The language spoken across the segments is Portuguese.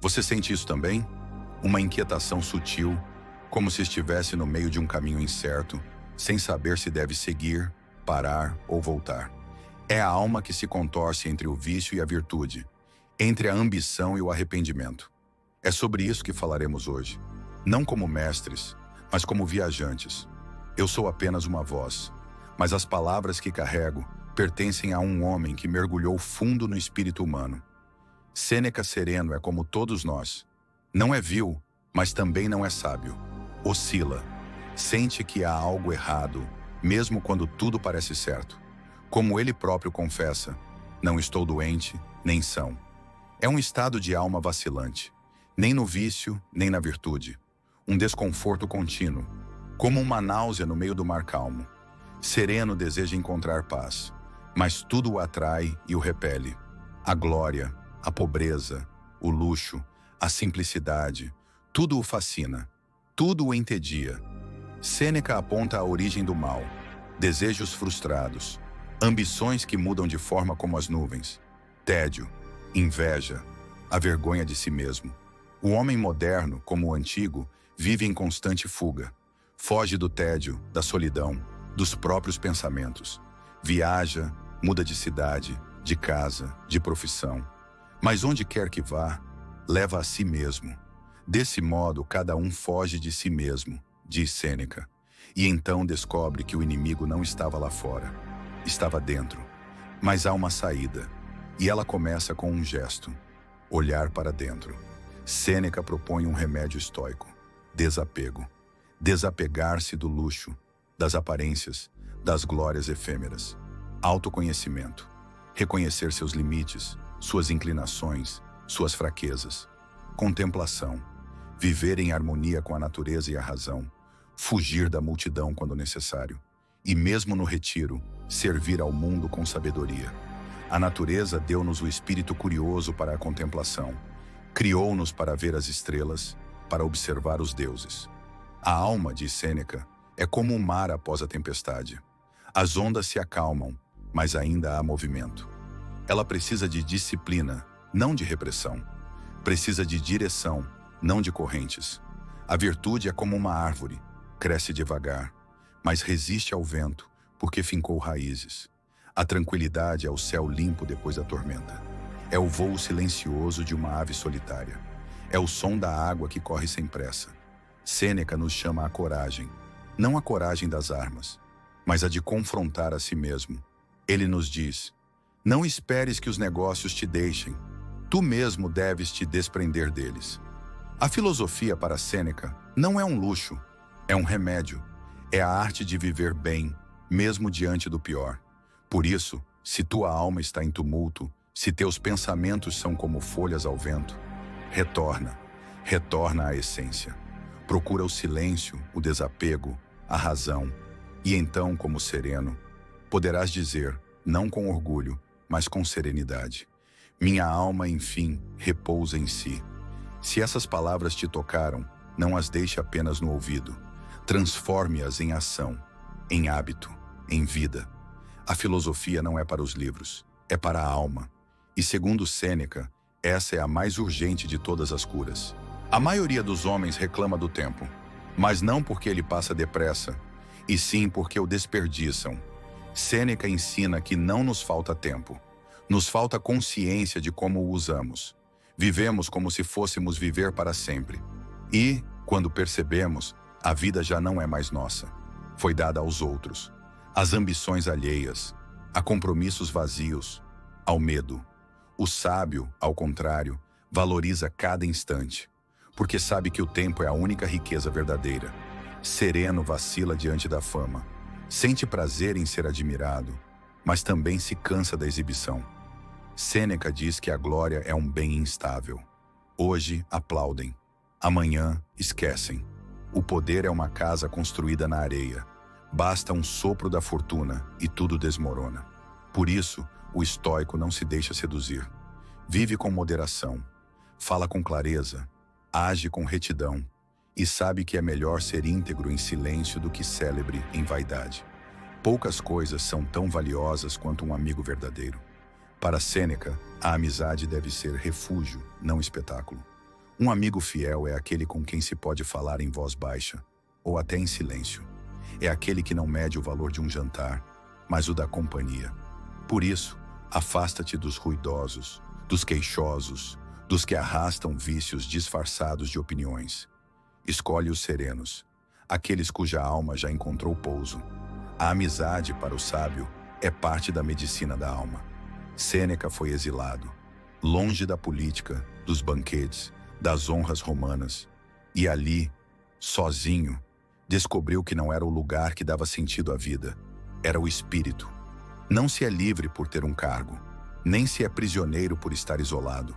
Você sente isso também? Uma inquietação sutil, como se estivesse no meio de um caminho incerto, sem saber se deve seguir, parar ou voltar. É a alma que se contorce entre o vício e a virtude, entre a ambição e o arrependimento. É sobre isso que falaremos hoje. Não como mestres, mas como viajantes. Eu sou apenas uma voz, mas as palavras que carrego pertencem a um homem que mergulhou fundo no espírito humano. Sêneca sereno é como todos nós. Não é vil, mas também não é sábio. Oscila. Sente que há algo errado, mesmo quando tudo parece certo. Como ele próprio confessa, não estou doente, nem são. É um estado de alma vacilante, nem no vício, nem na virtude. Um desconforto contínuo, como uma náusea no meio do mar calmo. Sereno deseja encontrar paz, mas tudo o atrai e o repele. A glória, a pobreza, o luxo, a simplicidade, tudo o fascina, tudo o entedia. Sêneca aponta a origem do mal, desejos frustrados, ambições que mudam de forma como as nuvens, tédio, inveja, a vergonha de si mesmo. O homem moderno, como o antigo, vive em constante fuga. Foge do tédio, da solidão, dos próprios pensamentos. Viaja, muda de cidade, de casa, de profissão. Mas onde quer que vá, leva a si mesmo. Desse modo, cada um foge de si mesmo, diz Sêneca. E então descobre que o inimigo não estava lá fora, estava dentro. Mas há uma saída, e ela começa com um gesto: olhar para dentro. Sêneca propõe um remédio estoico: desapego. Desapegar-se do luxo, das aparências, das glórias efêmeras. Autoconhecimento. Reconhecer seus limites, suas inclinações, suas fraquezas. Contemplação. Viver em harmonia com a natureza e a razão. Fugir da multidão quando necessário. E mesmo no retiro, servir ao mundo com sabedoria. A natureza deu-nos o espírito curioso para a contemplação. Criou-nos para ver as estrelas, para observar os deuses. A alma, diz Sêneca, é como o mar após a tempestade. As ondas se acalmam, mas ainda há movimento. Ela precisa de disciplina, não de repressão. Precisa de direção, não de correntes. A virtude é como uma árvore, cresce devagar, mas resiste ao vento, porque fincou raízes. A tranquilidade é o céu limpo depois da tormenta. É o voo silencioso de uma ave solitária. É o som da água que corre sem pressa. Sêneca nos chama à coragem, não a coragem das armas, mas a de confrontar a si mesmo. Ele nos diz: não esperes que os negócios te deixem, tu mesmo deves te desprender deles. A filosofia para Sêneca não é um luxo, é um remédio, é a arte de viver bem, mesmo diante do pior. Por isso, se tua alma está em tumulto, se teus pensamentos são como folhas ao vento, retorna à essência. Procura o silêncio, o desapego, a razão, e então, como sereno, poderás dizer, não com orgulho, mas com serenidade: minha alma, enfim, repousa em si. Se essas palavras te tocaram, não as deixe apenas no ouvido. Transforme-as em ação, em hábito, em vida. A filosofia não é para os livros, é para a alma. E segundo Sêneca, essa é a mais urgente de todas as curas. A maioria dos homens reclama do tempo, mas não porque ele passa depressa, e sim porque o desperdiçam. Sêneca ensina que não nos falta tempo, nos falta consciência de como o usamos. Vivemos como se fôssemos viver para sempre. E, quando percebemos, a vida já não é mais nossa. Foi dada aos outros, às ambições alheias, a compromissos vazios, ao medo. O sábio, ao contrário, valoriza cada instante, porque sabe que o tempo é a única riqueza verdadeira. Sereno vacila diante da fama, sente prazer em ser admirado, mas também se cansa da exibição. Sêneca diz que a glória é um bem instável. Hoje aplaudem, amanhã esquecem. O poder é uma casa construída na areia. Basta um sopro da fortuna e tudo desmorona. Por isso, o estoico não se deixa seduzir. Vive com moderação, fala com clareza, age com retidão e sabe que é melhor ser íntegro em silêncio do que célebre em vaidade. Poucas coisas são tão valiosas quanto um amigo verdadeiro. Para Sêneca, a amizade deve ser refúgio, não espetáculo. Um amigo fiel é aquele com quem se pode falar em voz baixa, ou até em silêncio. É aquele que não mede o valor de um jantar, mas o da companhia. Por isso, afasta-te dos ruidosos, dos queixosos, dos que arrastam vícios disfarçados de opiniões. Escolhe os serenos, aqueles cuja alma já encontrou pouso. A amizade, para o sábio, é parte da medicina da alma. Sêneca foi exilado, longe da política, dos banquetes, das honras romanas, e ali, sozinho, descobriu que não era o lugar que dava sentido à vida, era o espírito. Não se é livre por ter um cargo, nem se é prisioneiro por estar isolado.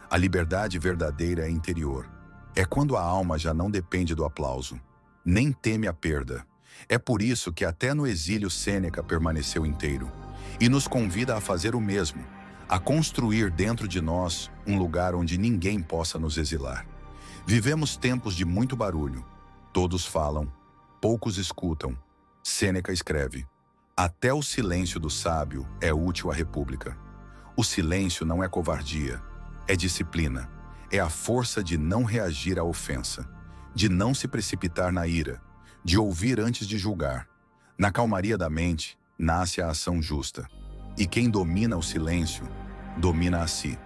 A liberdade verdadeira é interior. É quando a alma já não depende do aplauso, nem teme a perda. É por isso que até no exílio Sêneca permaneceu inteiro, e nos convida a fazer o mesmo, a construir dentro de nós um lugar onde ninguém possa nos exilar. Vivemos tempos de muito barulho. Todos falam, poucos escutam. Sêneca escreve: até o silêncio do sábio é útil à república. O silêncio não é covardia, é disciplina. É a força de não reagir à ofensa, de não se precipitar na ira, de ouvir antes de julgar. Na calmaria da mente, nasce a ação justa. E quem domina o silêncio, domina a si.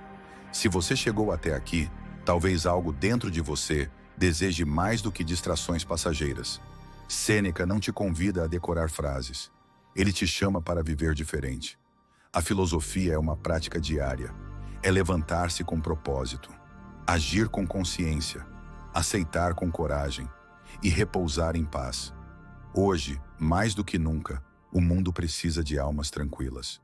Se você chegou até aqui, talvez algo dentro de você deseje mais do que distrações passageiras. Sêneca não te convida a decorar frases. Ele te chama para viver diferente. A filosofia é uma prática diária. É levantar-se com propósito, agir com consciência, aceitar com coragem e repousar em paz. Hoje, mais do que nunca, o mundo precisa de almas tranquilas.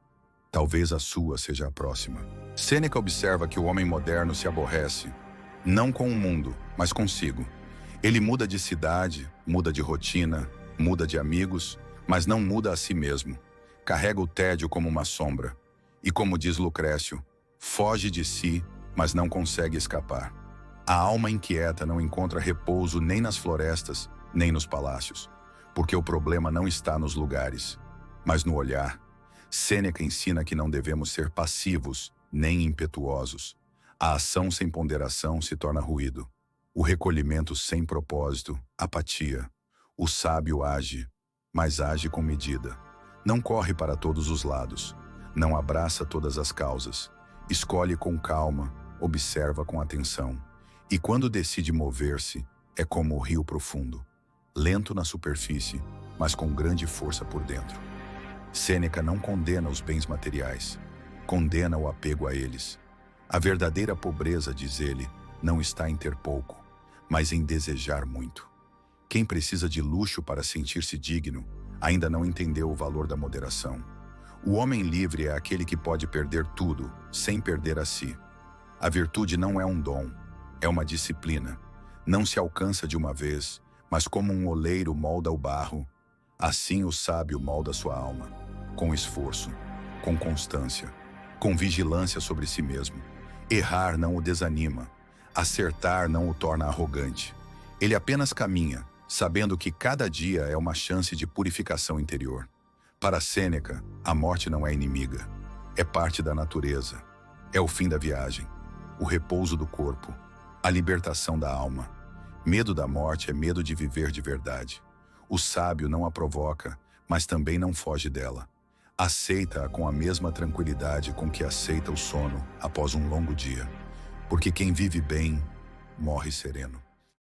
Talvez a sua seja a próxima. Sêneca observa que o homem moderno se aborrece, não com o mundo, mas consigo. Ele muda de cidade, muda de rotina, muda de amigos, mas não muda a si mesmo. Carrega o tédio como uma sombra. E como diz Lucrécio, foge de si, mas não consegue escapar. A alma inquieta não encontra repouso nem nas florestas, nem nos palácios, porque o problema não está nos lugares, mas no olhar. Sêneca ensina que não devemos ser passivos, nem impetuosos. A ação sem ponderação se torna ruído. O recolhimento sem propósito, apatia. O sábio age, mas age com medida. Não corre para todos os lados. Não abraça todas as causas. Escolhe com calma, observa com atenção. E quando decide mover-se, é como o rio profundo. Lento na superfície, mas com grande força por dentro. Sêneca não condena os bens materiais, condena o apego a eles. A verdadeira pobreza, diz ele, não está em ter pouco, mas em desejar muito. Quem precisa de luxo para sentir-se digno, ainda não entendeu o valor da moderação. O homem livre é aquele que pode perder tudo, sem perder a si. A virtude não é um dom, é uma disciplina. Não se alcança de uma vez, mas como um oleiro molda o barro, assim o sábio molda sua alma, com esforço, com constância, com vigilância sobre si mesmo. Errar não o desanima, acertar não o torna arrogante. Ele apenas caminha, sabendo que cada dia é uma chance de purificação interior. Para Sêneca, a morte não é inimiga, é parte da natureza, é o fim da viagem, o repouso do corpo, a libertação da alma. Medo da morte é medo de viver de verdade. O sábio não a provoca, mas também não foge dela. Aceita-a com a mesma tranquilidade com que aceita o sono após um longo dia. Porque quem vive bem, morre sereno.